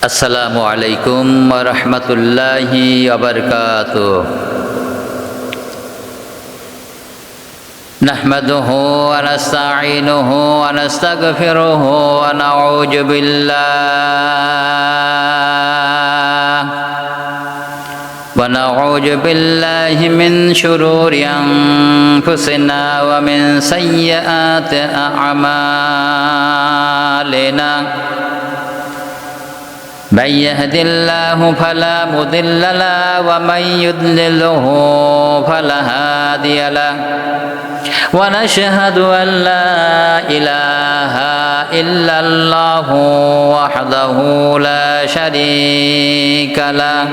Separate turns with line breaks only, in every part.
আসসালামু আলাইকুম ওয়া রাহমাতুল্লাহি ওয়া বারাকাতুহু। নাহমাদুহু ওয়া নাস্তাঈনুহু ওয়া নাস্তাগফিরুহু ওয়া নাউযু বিল্লাহি মিন শুরুরি আনফুসিনা ওয়া মিন সাইয়্যাতি আ'মালিনা। من يهد الله فلا مضل له ومن يضلله فلا هادي له ونشهد أن لا إله إلا الله وحده لا شريك له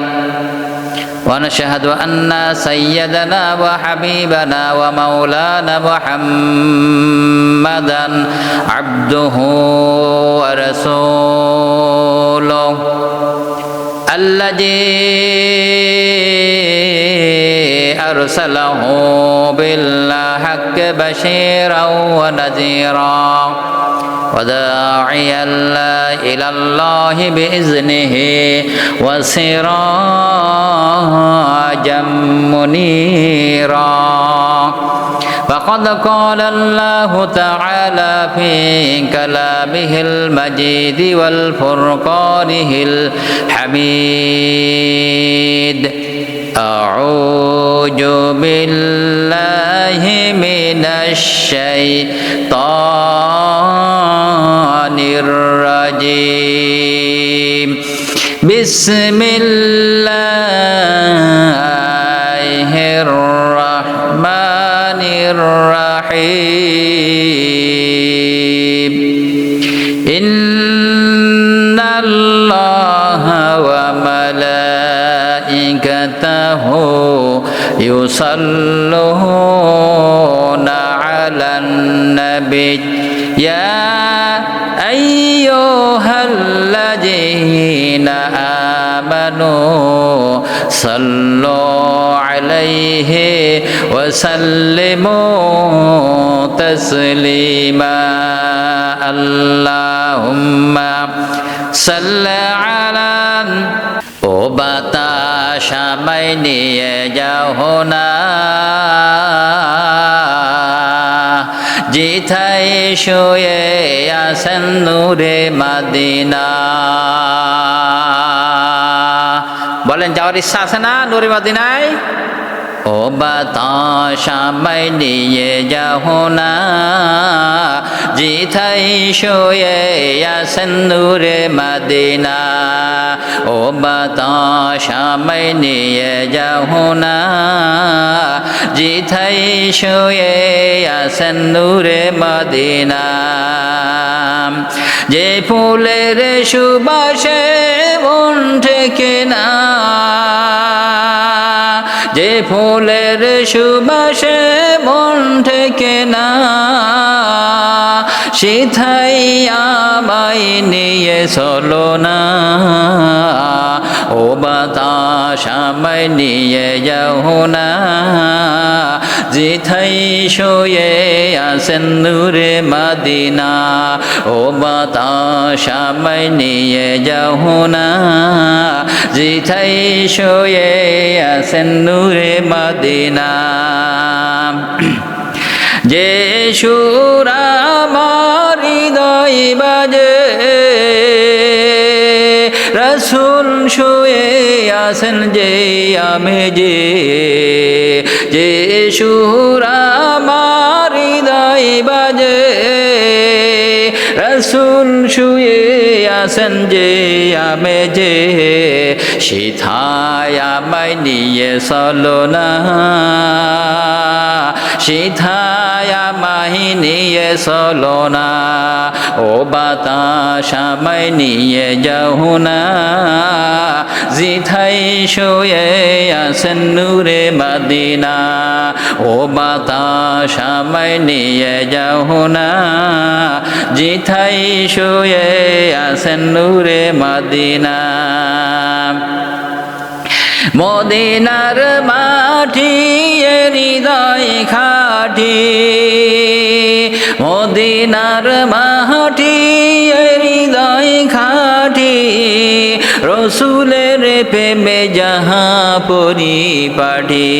ونشهد أن سيدنا وحبيبنا ومولانا محمدا عبده ورسوله الذي أرسله بالحق بشيرا ونذيرا وداعيا إلى الله بإذنه وسراجا منيرا. فقد قال الله تعالى في كلامه المجيد والفرقانه الحميد: أعوذ بالله من الشيطان الرجيم. بسم الله الرحمن الرحيم. إن الله وملائكته يصلون على النبي يا أيها الذين آمنوا صلوا عليه وسلموا تسليما. اللهم صل على ও বাতাস আমায় নিয়ে যাও না, যেথায় শুয়ে আছেন নূরে মদিনা। বলেন, যাওয়ার ইচ্ছা আছে না নূরে মদিনায়? ও বাতাস আমায় নিয়ে যাও না, যেথায় শুয়ে আছেন নূরে মদিনা। ও বাতাস আমায় নিয়ে যাও না, যেথায় শুয়ে আছেন নূরে মদিনা। যে ফুলের সুবাসে মন ঠেকে না, যে ফুলের সুবাসে মন ঠেকে না, সেথায় আমায় নিয়ে চলো না। ও বাতাস আমায় নিয়ে যাও না, যেথায় শুয়ে আছেন নূরে মদিনা। ও বাতাস আমায় নিয়ে যাও না, যেথায় শুয়ে আছেন নূরে মদিনা। যে সুর আমার হৃদয় বাজে, রসুল শুয়ে আছেন যে আমেজে। যে সুর আমার হৃদয় বাজে, রসুল শুয়ে আছেন যে আমেজে। সেথায় আমায় নিয়ে চলো না, সেথায় আমায় নিয়ে চলো না। ও বাতাস আমায় নিয়ে যাও না, যেথায় শুয়ে আছেন নূরে মদিনা। ও বাতাস আমায় নিয়ে যাও না, যেথায় শুয়ে আছেন নূরে মদিনা। মদিনার মাটি হৃদয় খাটি, মদিনার মাটি হৃদয় খাটি, রসুলের প্রেমে যাহা পরিপাটি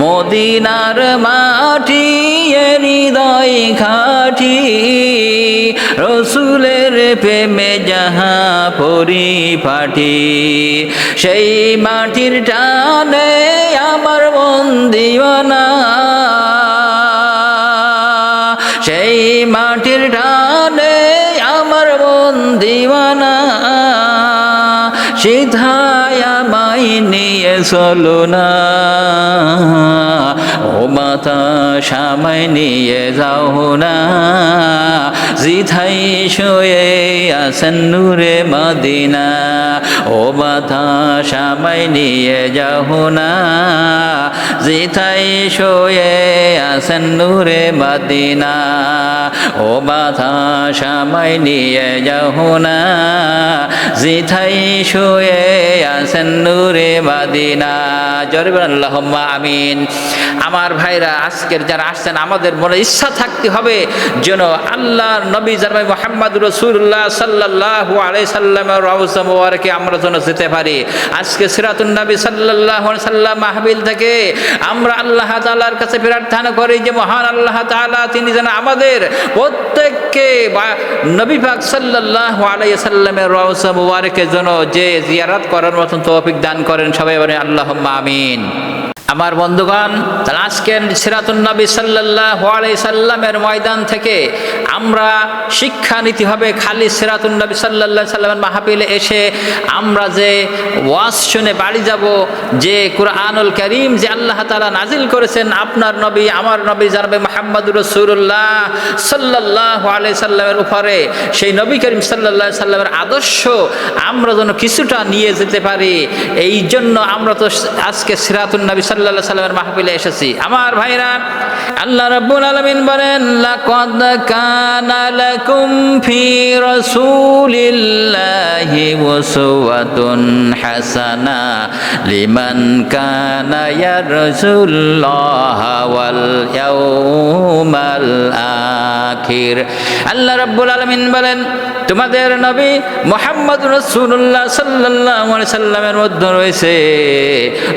মদিনার মাটি হৃদয় খাটি রসুলের প্রেমে যাহা পরিপাটি সেই মাটির টানে আমার মন দিওয়ানা সেই মাটির টানে আমার মন দিওয়ানা সিধায় আমায় নিয়ে চলো না ও মাতা সামায় নিয়ে যাও না জিথাই শোয়ে আছেন নূরে মদিনা ও মাতা সামায় নিয়ে যাও না জিথাই শোয়ে আছেন নূরে মদিনা ও মাতা সামায় নিয়ে যাও না জিথাই শোয়ে আছেন নূরে মদিনা জোরে বলেন আল্লাহুম্মা আমিন। আমার ভাইরা আজকের যারা আসছেন আমাদের মনে ইচ্ছা থাকতে হবে যেন আল্লাহর নবী জনাবে মুহাম্মদ রাসূলুল্লাহ সাল্লাল্লাহু আলাইহি সাল্লামের রওজা মুবারকে আমরা যেন যেতে পারি। আজকে সিরাতুন নবী সাল্লাল্লাহু আলাইহি সাল্লাম মাহফিল থেকে আমরা আল্লাহ তাআলার কাছে প্রার্থনা করি যে মহান আল্লাহ তাআলা তিনি যেন আমাদের প্রত্যেককে নবী পাক সাল্লাল্লাহু আলাইহি সাল্লামের রওজা মুবারকে যেন যে জিয়ারত করার মতন তৌফিক দান করেন। সবাই বলেন আল্লাহুম্মা আমিন। আমার বন্ধুগণ, তাহলে আজকের সিরাতুন নবী সাল্লাল্লাহু আলাইহি সাল্লামের ময়দান থেকে আমরা শিক্ষা নিতে হবে। খালি সিরাতুন নবী সাল্লাল্লাহু আলাইহি সাল্লামের মাহফিলে এসে আমরা যে ওয়াজ শুনে বাড়ি যাব, যে কুরআনুল কারীম যে আল্লাহ তাআলা নাজিল করেছেন আপনার নবী আমার নবী জনাবে মুহাম্মদুর রাসূলুল্লাহ সাল্লাল্লাহু আলাইহি সাল্লামের উপরে, সেই নবী করিম সাল্লাল্লাহু আলাইহি সাল্লামের আদর্শ আমরা যেন কিছুটা নিয়ে যেতে পারি, এই জন্য আমরা তো আজকে সিরাতুন নবী সাল্লাল্লাহু আলাইহি সাল্লামের মাহফিলে এসেছি। আমার ভাইরা, আল্লাহ রাব্বুল আলামিন বলেন লাকাদ কানা লাকুম ফি রাসূলিল্লাহি উসওয়াতুন হাসানা লিমান কানা ইয়ারজুল্লাহা ওয়াল ইয়াউমাল আখির। আল্লাহ রাব্বুল আলামিন বলেন তোমাদের নবী মুহাম্মদ রাসূলুল্লাহ সাল্লাল্লাহু আলাইহি সাল্লামের মধ্যে রয়েছে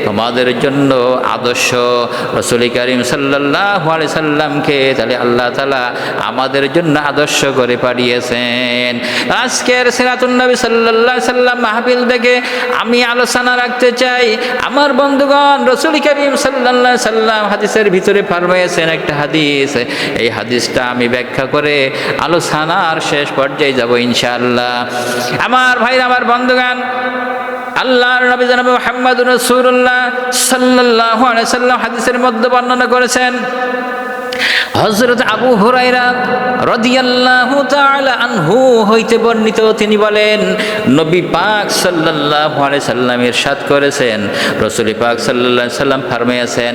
তোমাদের জন্য আদর্শ। রাসূল করিম সাল্লাল্লাহু আলাইহি সাল্লামকে তাহলে আল্লাহ তাআলা আমাদের জন্য আদর্শ করে পাঠিয়েছেন। আজকের সিরাতুন নবী সাল্লাল্লাহু আলাইহি সাল্লাম মাহফিল থেকে আমি আলোচনা রাখতে চাই। আমার বন্ধুগণ, রাসূল করিম সাল্লাল্লাহু আলাইহি সাল্লাম হাদিসের ভিতরে ফরমায়েছেন একটা হাদিস, এই হাদিসটা আমি ব্যাখ্যা করে আলোচনার শেষ পর্যায়ে যাব ইনশাআল্লাহ। আমার ভাইরা, আমার বন্ধুগণ, আল্লাহর নবী জনাবে মুহাম্মদুর রাসূলুল্লাহ সাল্লাল্লাহু আলাইহি সাল্লাম হাদিসের মধ্যে বর্ণনা করেছেন, হযরত আবু হুরায়রা রাদিয়াল্লাহু তাআলা আনহু হইতে বর্ণিত, তিনি বলেন নবী পাক সাল্লাল্লাহু আলাইহি সাল্লাম ইরশাদ করেছেন, রাসূল পাক সাল্লাল্লাহু আলাইহি সাল্লাম ফরমায়েছেন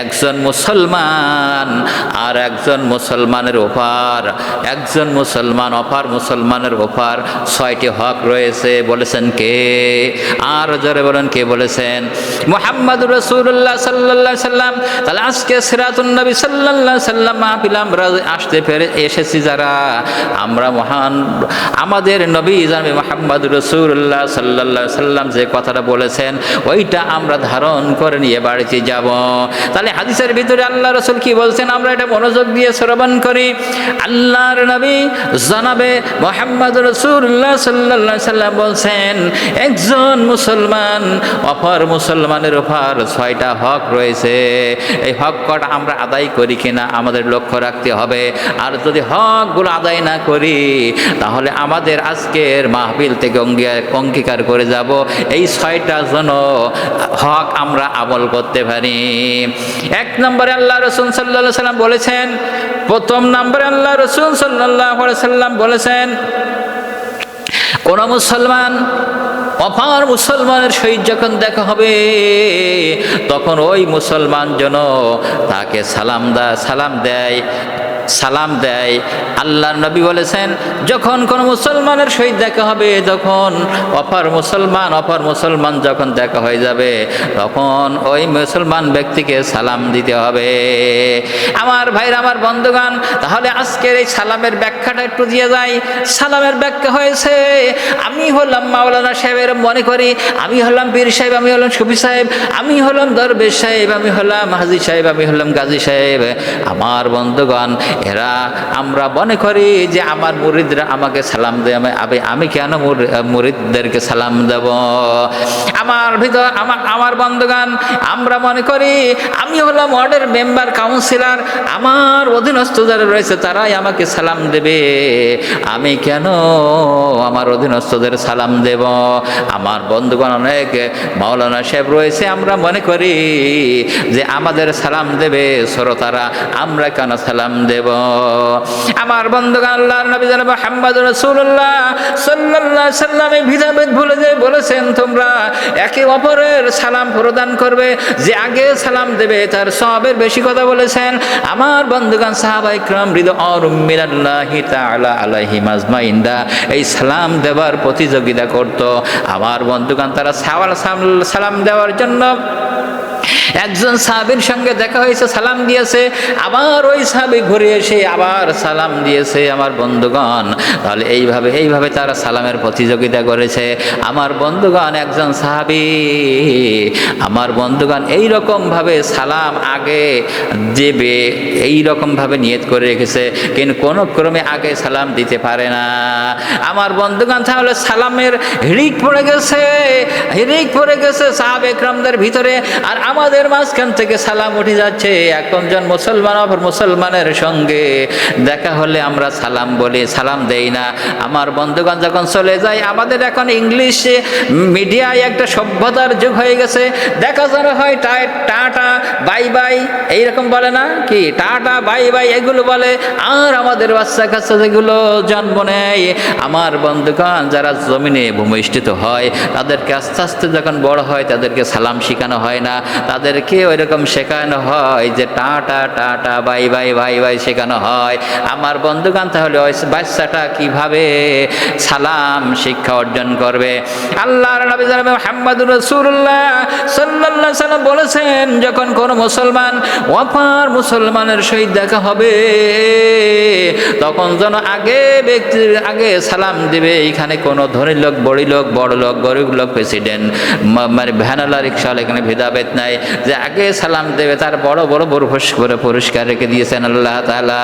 একজন মুসলমান আর একজন মুসলমানের উপর, একজন মুসলমান অপর মুসলমানের উপর 6টি হক রয়েছে। বলেছেন কে? আর জোরে বলেন কে বলেছেন? মুহাম্মদুর রাসূলুল্লাহ সাল্লাল্লাহু আলাইহি সাল্লাম। তাহলে আজকে সিরাতুন নবী সাল্লাল্লাহু আলাইহি সাল্লাম মাহফিল আমরা আসতে এসেছি যারা, আমরা মহান আমাদের নবী জনাবে মুহাম্মদুর রাসূলুল্লাহ সাল্লাল্লাহু আলাইহি সাল্লাম যে কথাটা বলেছেন ওইটা আমরা ধারণ করে নিয়ে বাড়িতে যাব। তাহলে হাদিসের ভিতরে আল্লাহ রাসূল কি বলছেন আমরা এটা মনোযোগ দিয়ে শ্রবণ করি। আল্লাহর নবী জনাবে মুহাম্মদুর রাসূলুল্লাহ সাল্লাল্লাহু আলাইহি সাল্লাম বলছেন একজন মুসলমান অপর মুসলমানের উপর 6টা হক রয়েছে। এই হক কটা আমরা আদায় করি কিনা আমাদের লক্ষ্য রাখতে হবে। আর যদি হকগুলো আদায় না করি তাহলে আমাদের আজকের মাহফিল থেকে অঙ্গীকার করে যাব এই 6টা যেন হক আমরা আমল করতে পারি। 1 নম্বরে আল্লাহ রাসূল সাল্লাল্লাহু আলাইহি সাল্লাম বলেছেন, প্রথম নম্বরে আল্লাহ রাসূল সাল্লাল্লাহু আলাইহি সাল্লাম বলেছেন কোন মুসলমান অপর মুসলমানের সহিত যখন দেখা হবে তখন ওই মুসলমান যেন তাকে সালাম দেয়। সালাম দেয়। আল্লাহর নবী বলেছেন, যখন কোনো মুসলমানের সহিত দেখা হবে, তখন অপর মুসলমান যখন দেখা হয়ে যাবে, তখন ওই মুসলমান ব্যক্তিকে সালাম দিতে হবে। আমার ভাইরা, আমার বন্ধুগণ, তাহলে আজকের এই সালামের ব্যাখ্যাটা একটু দিয়ে যায়। সালামের ব্যাখ্যা হয়েছে, আমি হলাম মাওলানা সাহেবের মনে করি, আমি হলাম পীর সাহেব, আমি হলাম শফি সাহেব, আমি হলাম দরবেশ সাহেব, আমি হলাম হাজী সাহেব, আমি হলাম গাজী সাহেব। আমার বন্ধুগণ, আমরা মনে করি যে আমার মুরিদরা আমাকে সালাম দেয়, আমি কেন মুরিদদেরকে সালাম দেব? আমার বন্ধুগণ, আমরা মনে করি আমি হলাম ওয়ার্ডের মেম্বার, কাউন্সিলর, আমার অধীনস্থ যারা রয়েছে তারাই আমাকে সালাম দেবে, আমি কেন আমার অধীনস্থদের সালাম দেব? আমার বন্ধুগণ, অনেক মাওলানা সাহেব রয়েছে, আমরা মনে করি যে আমাদের সালাম দেবে শ্রোতারা, আমরা কেন সালাম দেব? আমার বন্ধুগণ, আল্লাহর নবী জনাব মুহাম্মদুর রাসূলুল্লাহ সাল্লাল্লাহু আলাইহি ওয়াসাল্লাম ভেদাভেদ ভুলে যে বলেছেন, তোমরা একে অপরের সালাম প্রদান করবে, যে আগে সালাম দেবে তার সওয়াবের বেশি কথা বলেছেন। আমার বন্ধুগণ, সাহাবায়ে কিরাম রিদওয়ানুম মিনাল্লাহি তাআলা আলাইহিম আজমাইনরা এই সালাম দেওয়ার প্রতিযোগিতা করত। আমার বন্ধুগণ, তারা সালাম দেওয়ার জন্য একজন সাহাবীর সঙ্গে দেখা হয়েছে, সালাম দিয়েছে, আবার ওই সাহাবী ঘুরে এসে আবার সালাম দিয়েছে। আমার বন্ধুগণ, তাহলে এইভাবে তারা সালামের প্রতিযোগিতা করেছে। আমার বন্ধুগণ, একজন সাহাবী, আমার বন্ধুগণ, এইরকমভাবে সালাম আগে দেবে, এইরকমভাবে নিয়ত করে রেখেছে, কিন্তু কোনো ক্রমে আগে সালাম দিতে পারে না। আমার বন্ধুগণ, তাহলে সালামের হিড়িক পড়ে গেছে সাহাবে একরামদের ভিতরে, আর আমাদের মাঝখান থেকে সালাম উঠে যাচ্ছে। একজন মুসলমান অপর মুসলমানের সঙ্গে দেখা হলে আমরা সালাম বলি, সালাম দেই না। আমার বন্ধুগণ, যখন চলে যায়, আমাদের এখন ইংলিশ মিডিয়ায় একটা সভ্যতার যুগ হয়ে গেছে, দেখা যারা হয় টাটা বাই বাই এইরকম বলে না কি, টাটা বাই বাই এগুলো বলে। আর আমাদের বাচ্চা কাচ্চা যেগুলো জন্ম নেয়, আমার বন্ধুগণ, যারা জমিনে ভূমিষ্ঠিত হয়, তাদেরকে আস্তে আস্তে যখন বড় হয়, তাদেরকে সালাম শেখানো হয় না, তাদেরকে ওইরকম শেখানো হয় যে tata tata bye bye bye bye শেখানো হয়। আমার বন্ধুগণ, তাহলে ওই বাচ্চাটা কিভাবে সালাম শিক্ষা অর্জন করবে? আল্লাহর নবী জনাব মুহাম্মদুর রাসূলুল্লাহ সাল্লাল্লাহু আলাইহি ওয়াসাল্লাম বলেছেন, যখন কোনো মুসলমান অপর মুসলমানের সহিত দেখা হবে, তখন যেন ব্যক্তির আগে সালাম দিবে। এখানে কোনো ধনী লোক, বড় লোক, গরিব লোক, প্রেসিডেন্ট, মানে ভ্যানওয়ালা, রিক্সাওয়ালা, এখানে ভেদাভেদ নাই, যে আগে সালাম দেবে। তার বড় পুরস্কার রেখে দিয়েছেন আল্লাহ তাআলা।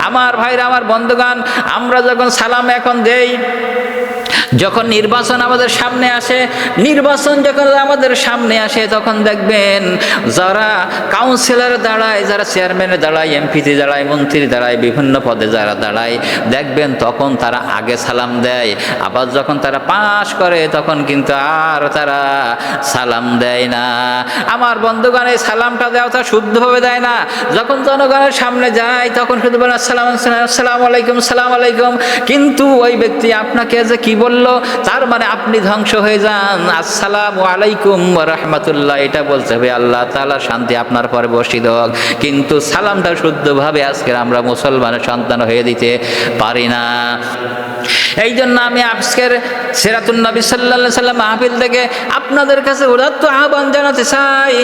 আমার ভাইরা, আমার বন্ধুগণ, আমরা যখন সালাম এখন দেই, যখন নির্বাচন আমাদের সামনে আসে, তখন দেখবেন যারা কাউন্সিলর দাঁড়ায়, যারা চেয়ারম্যানে দাঁড়ায়, এমপিতে দাঁড়ায়, মন্ত্রী দাঁড়ায়, বিভিন্ন পদে যারা দাঁড়ায়, দেখবেন তখন তারা আগে সালাম দেয়। আবার যখন তারা পাস করে, তখন কিন্তু আর তারা সালাম দেয় না। আমার বন্ধুগণ, এই সালামটা দেওয়াটা শুদ্ধভাবে দেয় না। যখন জনগণের সামনে যায়, তখন শুধু বলে আসসালামু আলাইকুম, সালাম আলাইকুম, কিন্তু ওই ব্যক্তি আপনাকে যে কি বলল, তার মানে আপনি ধ্বংস হয়ে যান। আসসালামু আলাইকুম ওয়া রাহমাতুল্লাহ, এটা বলতে হবে আল্লাহ তাআলা শান্তি আপনার পরে বর্ষিত হোক, কিন্তু সালামটা শুদ্ধভাবে আজকের আমরা মুসলমানের সন্তান হয়ে দিতে পারি না। এই জন্য আমি আজকের সিরাতুন নবী সাল্লাল্লাহু আলাইহি সাল্লাম মাহফিল থেকে আপনাদের কাছে উদাত্ত আহ্বান জানাতে চাই,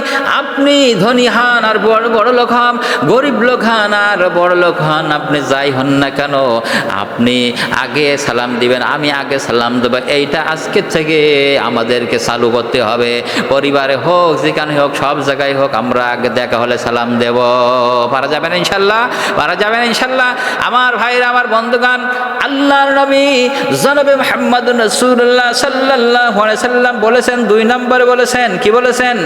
আপনি ধনী হন আর বড় লোক হন, গরিব লোক হন আর বড় লোক হন, আপনি যাই হন না কেন, আপনি আগে সালাম দিবেন, আমি আগে সালাম দেব। এইটা আজকের থেকে আমাদেরকে চালু করতে হবে। পরিবারে হোক, যেখানে হোক, সব জায়গায় হোক, আমরা আগে দেখা হলে সালাম দেব। পারা যাবেন ইনশাল্লাহ? আমার ভাইরা, আমার বন্ধুগণ, আল্লাহর নবী জনাবে মুহাম্মদুর রাসূলুল্লাহ সাল্লাল্লাহু আলাইহি সাল্লাম বলেছেন, 2 নম্বরে বলেছেন, কি বলেছেন?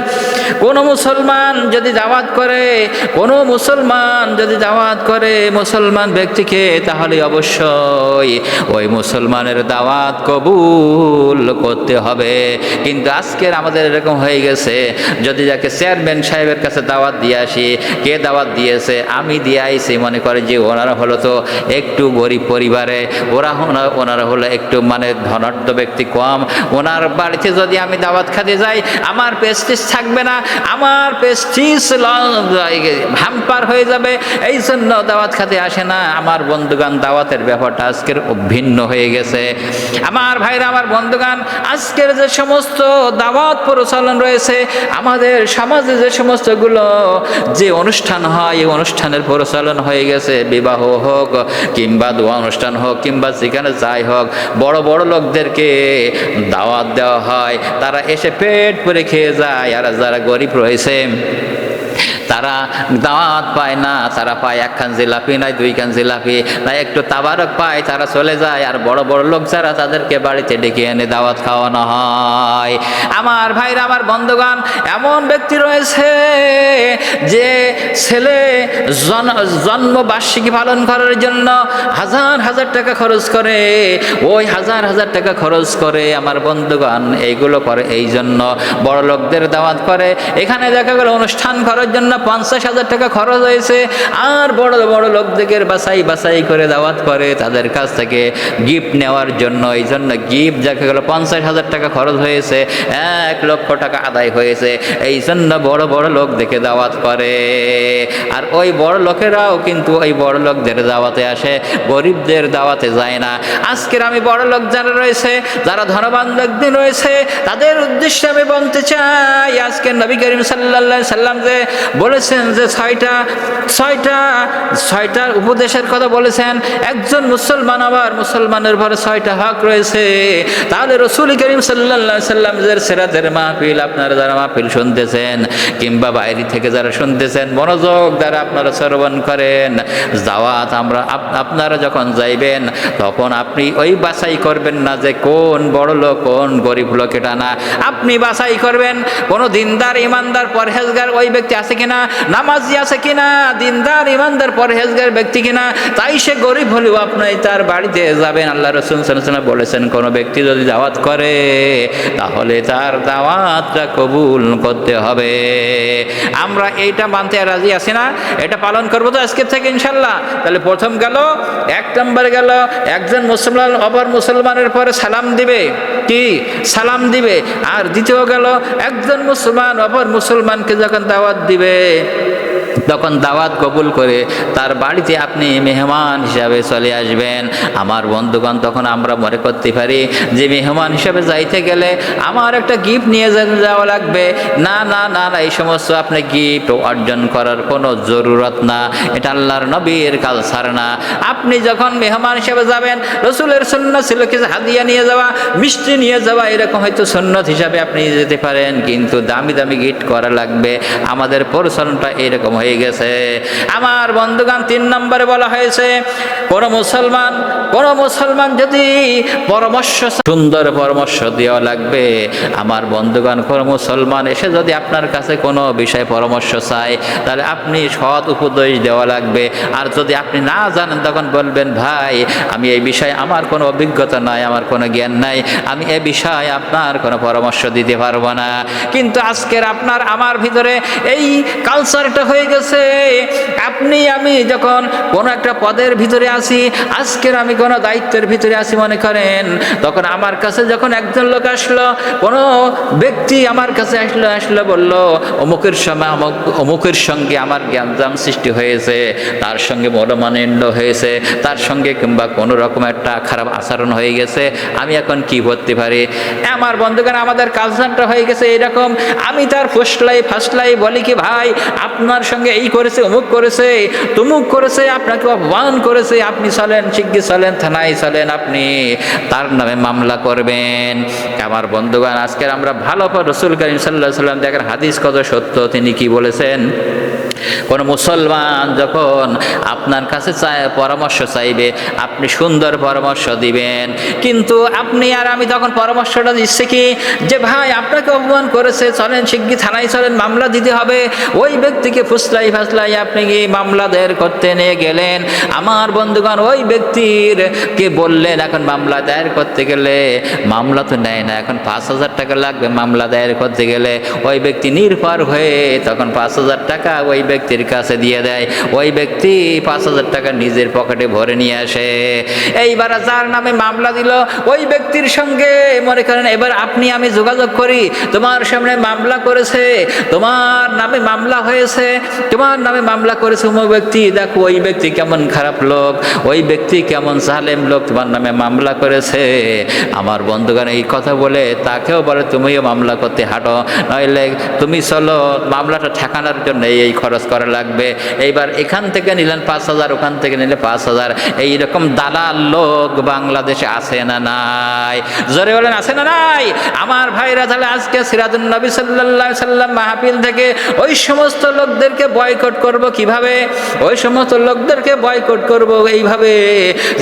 কোন মুসলমান যদি দাওয়াত করে মুসলমান ব্যক্তিকে, তাহলে অবশ্যই ওই মুসলমানের দাওয়াত দাওয়াত কবুল করতে হবে। কিন্তু আজকের আমাদের এরকম হয়ে গেছে, যদি যাকে চেয়ারম্যান সাহেবের কাছে দাওয়াত দিয়ে আসি, কে দাওয়াত দিয়েছে, আমি দিয়ে আইছি, মনে করে যে ওনারা হলো তো একটু গরিব পরিবারে, ওনারা হলো একটু মানে ধনাঢ্য ব্যক্তি কম, ওনার বাড়িতে যদি আমি দাওয়াত খাতে যাই আমার প্রেস্টিজ থাকবে না, আমার প্রেস্টিজ হ্যাম্পার হয়ে যাবে, এই জন্য দাওয়াত খাতে আসে না। আমার বন্ধুগান, দাওয়াতের ব্যাপারটা আজকের ভিন্ন হয়ে গেছে। আমার ভাইরা, আমার বন্ধুগান, আজকের যে সমস্ত দাওয়াত প্রচলন রয়েছে, আমাদের সমাজে যে সমস্তগুলো যে অনুষ্ঠান হয়, এই অনুষ্ঠানের প্রচলন হয়ে গেছে, বিবাহ হোক কিংবা দোয়া অনুষ্ঠান হোক কিংবা যেখানে যাই হোক, বড় বড় লোকদেরকে দাওয়াত দেওয়া হয়, তারা এসে পেট ভরে খেয়ে যায়, আর যারা গরিব রয়েছে তারা দাওয়াত পায় না, তারা পায় একখান জিলাপি নাই দুইখান জিলাপি নাই একটু তাবারক পায়, তারা চলে যায়। আর বড় বড় লোক যারা, তাদেরকে বাড়িতে ডেকে এনে দাওয়াত খাওয়ানো হয়। আমার ভাইরা, আমার বন্ধুগণ, এমন ব্যক্তি রয়েছে যে ছেলে জন্মবার্ষিকী পালন করার জন্য হাজার হাজার টাকা খরচ করে, ওই হাজার হাজার টাকা খরচ করে আমার বন্ধুগণ এইগুলো করে এই জন্য বড় লোকদের দাওয়াত করে। এখানে দেখা গেল অনুষ্ঠান করার জন্য 50,000 টাকা খরচ হয়েছে, আর বড় বড় লোকদের বাছাই করে দাওয়াত করে তাদের কাছ থেকে গিফট নেওয়ার জন্য। এই জন্য গিফট দেখা গেল 50,000 টাকা খরচ হয়েছে, 1 লক্ষ টাকা আদায় হয়েছে, এই জন্য বড় বড় লোক দেখে দাওয়াত করে। আর ওই বড় লোকেরাও কিন্তু ওই বড় লোকদের দাওয়াতে আসে, গরিবদের দাওয়াতে যায় না। আজকের আমি বড় লোক যারা রয়েছে, যারা ধনবান ব্যক্তি রয়েছে, তাদের উদ্দেশ্যে আমি বলতে চাই, আজকে নবী করিম সাল্লাল্লাহু আলাইহি সাল্লাম যে বলেছেন যে ছয়টা উপদেশের কথা বলেছেন, একজন মুসলমান আবার মুসলমানের ঘরে 6টা হক রয়েছে। তাহলে রাসূল করিম সাল্লাল্লাহু আলাইহি সাল্লামের সিরাতের মাহফিল আপনারা যারা মাহফিল শুনতেছেন কিংবা বাইরে থেকে যারা শুনতেছেন, মনোযোগ দ্বারা আপনারা শ্রবণ করেন। দাওয়াত আপনারা যখন যাইবেন তখন আপনি ওই বাছাই করবেন না যে কোন বড় লোক কোন গরিব লোক, এটা না। আপনি বাছাই করবেন কোন দিনদার ইমানদার পরহেজগার ওই ব্যক্তি আছে কিনা, নামাজি আছে কিনা, দিনদার ইমানদার পরহেজগার ব্যক্তি কিনা, তাই সে গরিব হলেও আপনি তার বাড়িতে যাবেন। আল্লাহ রাসূল সাল্লাল্লাহু আলাইহি ওয়াসাল্লাম বলেছেন, কোনো ব্যক্তি যদি দাওয়াত করে তাহলে তার দাওয়াতটা কবুল করতে হবে। আমরা এইটা মানতে রাজি আছি না? এটা পালন করবো তো আজকে থেকে ইনশাল্লাহ। তাহলে প্রথম গেল, 1 নম্বর গেল, একজন মুসলমান অপর মুসলমানের পরে সালাম দিবে, কি সালাম দিবে। আর দ্বিতীয় গেল, একজন মুসলমান অপর মুসলমানকে যখন দাওয়াত দিবে তখন দাওয়াত কবুল করে তার বাড়িতে আপনি মেহমান হিসাবে চলে আসবেন। আমার বন্ধুগণ, তখন আমরা মনে করতে পারি যে মেহমান হিসাবে যাইতে গেলে আমার একটা গিফট নিয়ে যাওয়া লাগবে। না না না না, এই সমস্ত আপনি গিফট অর্জন করার কোনো জরুরত না, এটা আল্লাহর নবীর কালচার না। আপনি যখন মেহমান হিসাবে যাবেন, রাসূলের সুন্নাত ছিল কিছু হাদিয়া নিয়ে যাওয়া, মিষ্টি নিয়ে যাওয়া, এরকম হয়তো সুন্নাত হিসাবে আপনি যেতে পারেন, কিন্তু দামি দামি গিফট করা লাগবে। আমাদের প্রচলনটা এরকম হয়ে গেছে। আমার বন্ধুগণ, 3 নম্বরে বলা হয়েছে, কোন মুসলমান যদি পরামর্শ, সুন্দর পরামর্শ দেওয়া লাগবে। আমার বন্ধুগণ, কোন মুসলমান এসে যদি আপনার কাছে কোনো বিষয়ে পরামর্শ চায়, তাহলে আপনি সৎ উপদেশ দেওয়া লাগবে। আর যদি আপনি না জানেন, তখন বলবেন, ভাই আমি এই বিষয়ে আমার কোনো অভিজ্ঞতা নাই, আমার কোনো জ্ঞান নাই, আমি এ বিষয়ে আপনার কোনো পরামর্শ দিতে পারবো না। কিন্তু আজকের আপনার আমার ভিতরে এই কালচারটা হয়ে গেছে। আপনি আমি যখন কোনো একটা পদের ভিতরে আছি, আজকের আমি কোনো দায়িত্বের ভিতরে আছি মনে করেন, তখন আমার কাছে যখন একজন লোক আসলো, কোনো ব্যক্তি আমার কাছে আসলো বলল, অমুকের সঙ্গে আমার জ্ঞানজাম সৃষ্টি হয়েছে, তার সঙ্গে মনোমালিন্য হয়েছে, তার সঙ্গে কিংবা কোনো রকম একটা খারাপ আচরণ হয়ে গেছে, আমি এখন কি করতে পারি? আমার বন্ধুগণ, আমাদের কালচারটা হয়ে গেছে এরকম। আমি তার ফার্স্টলাই বলি কি, ভাই আপনার সঙ্গে এই করেছে, অমুক করেছে, তুমুক করেছে, আপনাকে অপমান করেছে, আপনি চলেন, শিগগির চলেন, থানায় চলেন, আপনি তার নামে মামলা করবেন। আমার বন্ধুগণ, আজকের আমরা ভালো করে রাসূল করিম সাল্লাল্লাহু আলাইহি ওয়াসাল্লাম দেখেন হাদিস কত সত্য। তিনি কি বলেছেন? কোন মুসলমান যখন আপনার কাছে পরামর্শ চাইবে, আপনি সুন্দর পরামর্শ দিবেন। কিন্তু আপনি আর আমি তখন পরামর্শটা দিচ্ছে কি, যে ভাই আপনাকে অপমান করেছে, চলেন শিগগির থানায় চলেন, মামলা দিতে হবে, ওই ব্যক্তিকে ফাসলাই আপনি কি মামলা দায়ের করতে নিয়ে গেলেন। আমার বন্ধুগণ, ওই ব্যক্তির কে বললেন এখন মামলা দায়ের করতে গেলে মামলা তো নেয় না, এখন 5,000 টাকা লাগবে মামলা দায়ের করতে গেলে। ওই ব্যক্তি নির্ভর হয়ে তখন 5,000 টাকা ওই ব্যক্তির কাছে দিয়ে দেয়। ওই ব্যক্তি 5,000 টাকা নিজের পকেটে ভরে নিয়ে আসে। এইবার যার নামে মামলা দিল ওই ব্যক্তির সঙ্গে মনে করেন এবার আপনি আমি যোগাযোগ করি, তোমার সামনে মামলা করেছে, তোমার নামে মামলা হয়েছে, তোমার নামে মামলা করেছে অমুক ব্যক্তি, দেখো ওই ব্যক্তি কেমন খারাপ লোক, ওই ব্যক্তি কেমন জালেম লোক, তোমার নামে মামলা করেছে। আমার বন্ধুগণ এই কথা বলে তাকেও বলে তুমিও মামলা করতে হাঁটো, নইলে তুমি চলো, মামলাটা ঠেকানোর জন্য এই খরচ করা লাগবে। এইবার এখান থেকে নিলেন 5,000, ওখান থেকে নিলে 5,000। এইরকম দালাল লোক বাংলাদেশে আছে না নাই? জোরে বলেন আছে না নাই? আমার ভাইরা, তাহলে আজকে সিরাজুন নবী সাল্লাল্লাহু আলাইহি সাল্লাম মাহফিল থেকে ওই সমস্ত লোকদেরকে বয়কট করব কিভাবে? ওই সমস্ত লোকদেরকে বয়কট করব এইভাবে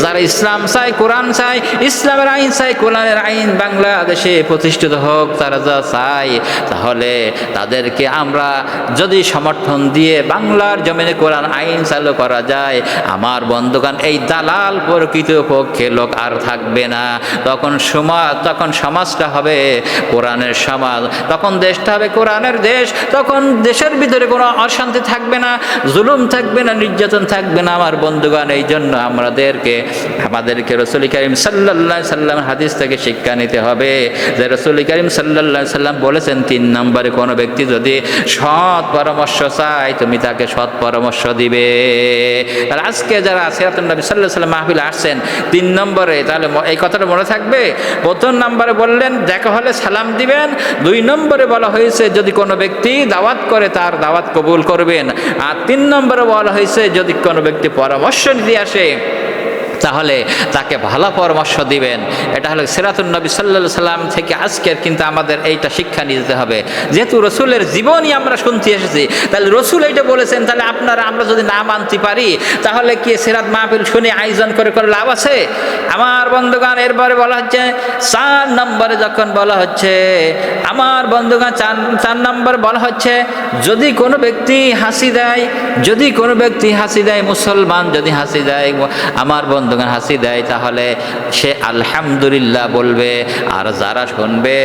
যারা ইসলাম চায়, কোরআন চায়, ইসলামের আইন চায়, কোরআনের আইন বাংলাদেশে প্রতিষ্ঠিত হোক, তারা যা চায়, তাহলে তাদেরকে আমরা যদি সমর্থন দিয়ে বাংলার জমিনে কোরআন আইন চালু করা যায়, আমার বন্ধুগণ এই দালাল প্রকৃত পক্ষে লোক আর থাকবে না। তখন সমাজটা হবে কোরআনের সমাজ, তখন দেশটা হবে কোরআনের দেশ, তখন দেশের ভিতরে কোনো অশান্তি থাকবে না, জুলুম থাকবে না, নির্যাতন থাকবে না। আমার বন্ধুগণ, এই জন্য আমাদেরকে রাসূল কারীম সাল্লাল্লাহু আলাইহি সাল্লাম হাদিস থেকে শিক্ষা নিতে হবে যে রাসূল কারীম সাল্লাল্লাহু আলাইহি সাল্লাম বলেছেন 3 নম্বরে কোনো ব্যক্তি যদি সৎ পরামর্শ চায় তুমি তাকে সৎ পরামর্শ দিবে। আর আজকে যারা সিরাতুন নবী সাল্লাল্লাহু আলাইহি সাল্লাম মাহফিলে আসছেন 3 নম্বরে, তাহলে এই কথাটা মনে থাকবে। প্রথম নম্বরে বললেন দেখা হলে সালাম দিবেন, 2 নম্বরে বলা হয়েছে যদি কোনো ব্যক্তি দাওয়াত করে তার দাওয়াত কবুল করবেন, আর 3 নম্বরে বলা হয়েছে যদি কোনো ব্যক্তি পরামর্শ নিতে আসে তাহলে তাকে ভালো পরামর্শ দিবেন। এটা হলো সিরাতুন নবী সাল্লাল্লাহু আলাইহি সাল্লাম থেকে আজকের কিন্তু আমাদের এইটা শিক্ষা নিতে হবে। যেহেতু রসুলের জীবনই আমরা শুনতে এসেছি, তাহলে রসুল এইটা বলেছেন, তাহলে আমরা যদি না মানতে পারি তাহলে কি সিরাত মাহফিল শুনে আয়োজন করে লাভ আছে? আমার বন্ধুগণ, এরপরে বলা হচ্ছে 4 নম্বরে যখন বলা হচ্ছে, আমার বন্ধুগণ 4 নম্বর বলা হচ্ছে যদি কোনো ব্যক্তি হাসি দেয়, মুসলমান যদি হাসি দেয়, আমার বন্ধুগণ হাসি দেয়, তাহলে সে আলহামদুলিল্লাহ বলবে। আর যারা শুনবে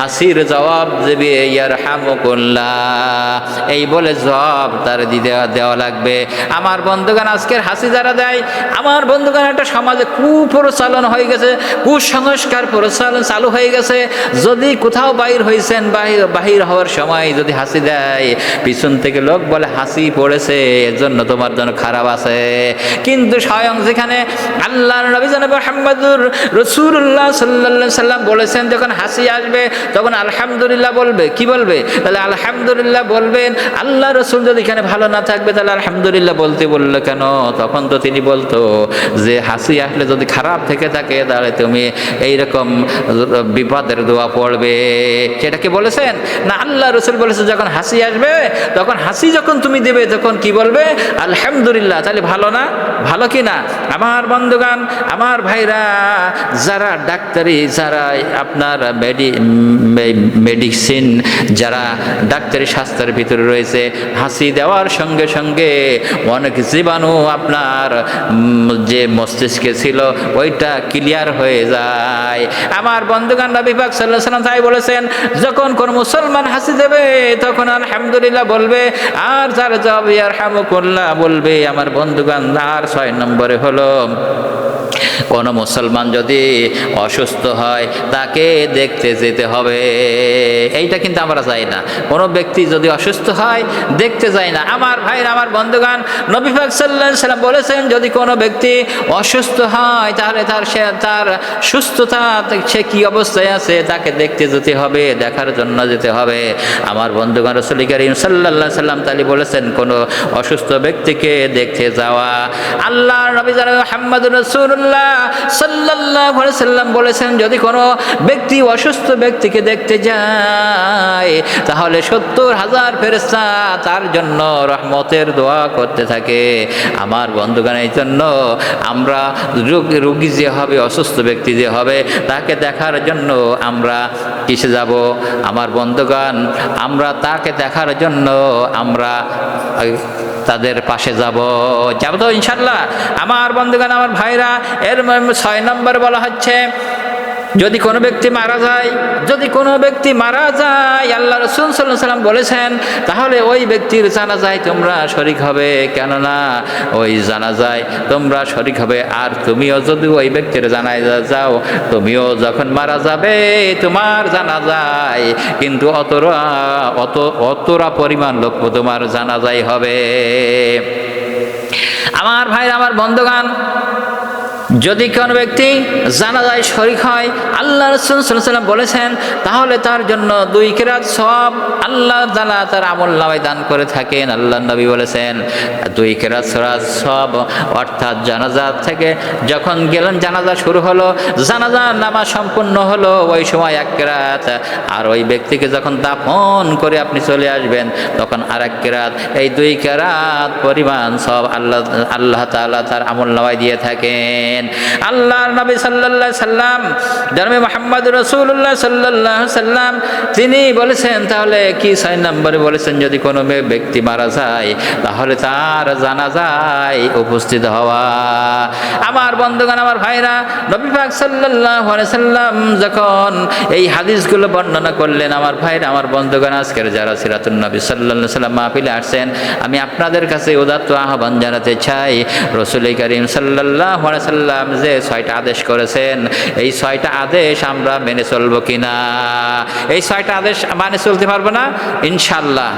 হাসির জবাব দেবে ইয়ারহামুকুল্লাহ, এই বলে জবাব তার দেওয়া লাগবে। আমার বন্ধুগণ, আজকের হাসি যারা দেয়, আমার বন্ধুগণ একটা সমাজে কুপ্রচলন হয়ে গেছে, কুসংস্কার প্রচলন চালু হয়ে গেছে। যদি কোথাও বাহির হওয়ার সময় যদি হাসি দেয়, পিছন থেকে লোক বলে হাসি পড়েছে, এর জন্য তোমার জন্য খারাপ আছে। কিন্তু স্বয়ং যেখানে আল্লাহর নবী জনাব মুহাম্মদুর রাসূলুল্লাহ সাল্লাল্লাহু আলাইহি সাল্লাম বলেছেন যখন হাসি আসবে তখন আলহামদুলিল্লাহ বলবে। কি বলবে? তাহলে আলহামদুলিল্লাহ বলবেন। আল্লাহ রাসূল যদি এখানে ভালো না থাকবে তাহলে আলহামদুলিল্লাহ বলতে বললো কেন? তখন তো তিনি বলতো যে হাসি আসলে যদি খারাপ থেকে থাকে তাহলে তুমি এইরকম বিপদের দোয়া পড়বে। সেটাকে বলেছেন না, আল্লাহ রাসূল বলেছে যখন হাসি আসবে তখন হাসি যখন তুমি দেবে তখন কি বলবে? আলহামদুলিল্লাহ। তাহলে ভালো না? ভালো কি না? আমার বন্ধুগণ, আমার ভাইরা, যারা ডাক্তারি, যারা আপনার মেডিসিন, যারা ডাক্তারি শাস্ত্রের ভিতরে রয়েছে, হাসি দেওয়ার সঙ্গে সঙ্গে অনেক জীবাণু আপনার যে মস্তিষ্কে ছিল ওইটা ক্লিয়ার হয়ে যায়। আমার বন্ধুগণ, নবী পাক সাল্লাল্লাহু আলাইহি ওয়াসাল্লাম তাই বলেছেন যখন কোন মুসলমান হাসি দেবে তখন আলহামদুলিল্লাহ বলবে, আর যার জবাব ইয়ারহামুকুল্লাহ বলবে। আমার বন্ধুগণ, আর 6 নম্বরে হলো কোন মুসলমান যদি অসুস্থ হয় তাকে দেখতে যেতে হবে। এইটা কিন্তু আমরা চাই না। কোনো ব্যক্তি যদি অসুস্থ হয় দেখতে যায় না। আমার ভাইরা, আমার বন্ধুগণ, নবী পাক সাল্লাল্লাহু আলাইহি ওয়াসাল্লাম বলেছেন যদি কোনো ব্যক্তি অসুস্থ হয় তাহলে তার সুস্থতা, সে কি অবস্থায় আছে তাকে দেখতে যেতে হবে, দেখার জন্য যেতে হবে। আমার বন্ধুগণ, রাসূল কারীম সাল্লাল্লাহু আলাইহি ওয়াসাল্লাম তালি বলেছেন কোনো অসুস্থ ব্যক্তিকে দেখতে যাওয়া। আল্লাহর নবী মুহাম্মদুর রাসূলুল্লাহ রাসূলুল্লাহ সাল্লাল্লাহু আলাইহি সাল্লাম বলেছেন, যদি কোনো ব্যক্তি অসুস্থ ব্যক্তিকে দেখতে যায় তাহলে 70,000 ফেরেশতা তার জন্য রহমতের দোয়া করতে থাকে। আমার বন্ধুগণ, এই জন্য আমরা রোগী যে হবে, অসুস্থ ব্যক্তি যে হবে, তাকে দেখার জন্য আমরা কিসে যাব? আমার বন্ধুগণ, আমরা তাকে দেখার জন্য আমরা তাদের পাশে যাব তো ইনশাল্লাহ। আমার বন্ধুগণ, আমার ভাইরা, এর 6 নম্বর বলা হচ্ছে, যদি কোনো ব্যক্তি মারা যায়, আল্লাহ রাসূল সাল্লাল্লাহু আলাইহি ওয়াসাল্লাম বলেছেন, তাহলে ওই ব্যক্তির জানাজায় তোমরা শরীক হবে। কেননা ওই জানাজায় তোমরা শরীক হবে। আর তুমিও যদি ওই ব্যক্তির জানাজা যাও, তুমিও যখন মারা যাবে তোমার জানাজায় কিন্তু অতরা পরিমাণ লোক তোমার জানাজায় হবে। আমার ভাইরা, আমার বন্ধুগণ, যদি কোনো ব্যক্তি জানাজায় শরীক হয়, আল্লাহ রাসূল সাল্লাল্লাহু আলাইহি ওয়াসাল্লাম বলেছেন, তাহলে তার জন্য 2 কিরাত সওয়াব আল্লাহ তাআলা তার আমলনামায় দান করে থাকেন। আল্লাহর নবী বলেছেন 2 কিরাত সওয়াব, অর্থাৎ জানাজা থেকে যখন গেলেন, জানাজা শুরু হলো, জানাজার নামাজ সম্পূর্ণ হলো, ওই সময় 1 কিরাত, আর ওই ব্যক্তিকে যখন দাফন করে আপনি চলে আসবেন তখন আরেক কিরাত। এই 2 কিরাত পরিমাণ সওয়াব আল্লাহ তাআলা তার আমলনামায় দিয়ে থাকেন। আল্লাহর নবী সাল্লাল্লাহু আলাইহি সাল্লাম, জনাবে মুহাম্মদুর রাসূলুল্লাহ সাল্লাল্লাহু আলাইহি সাল্লাম, তিনি বলেছেন, তাহলে কি 6 নম্বরে বলেছেন, যদি কোনো ব্যক্তি মারা যায় তাহলে তার জানাজায় উপস্থিত হওয়া। আমার বন্ধুগণ, আমার ভাইরা, নবী পাক সাল্লাল্লাহু আলাইহি সাল্লাম যখন এই হাদিসগুলো বর্ণনা করলেন, আমার ভাইরা, আমার বন্ধুগণ, আজকের যারা সিরাতুন নবী সাল্লাল্লাহু আলাইহি সাল্লাম মাহফিলে আসছেন, আমি আপনাদের কাছে উদাত্ত আহ্বান জানাতে চাই, রাসূল করিম সাল্লাল্লাহু আলাইহি সাল্লাম যে 6টা আদেশ করেছেন, এই 6টা আদেশ আমরা মেনে চলবো কিনা? এই 6টা আদেশ মানে চলতে পারবো না? ইনশাআল্লাহ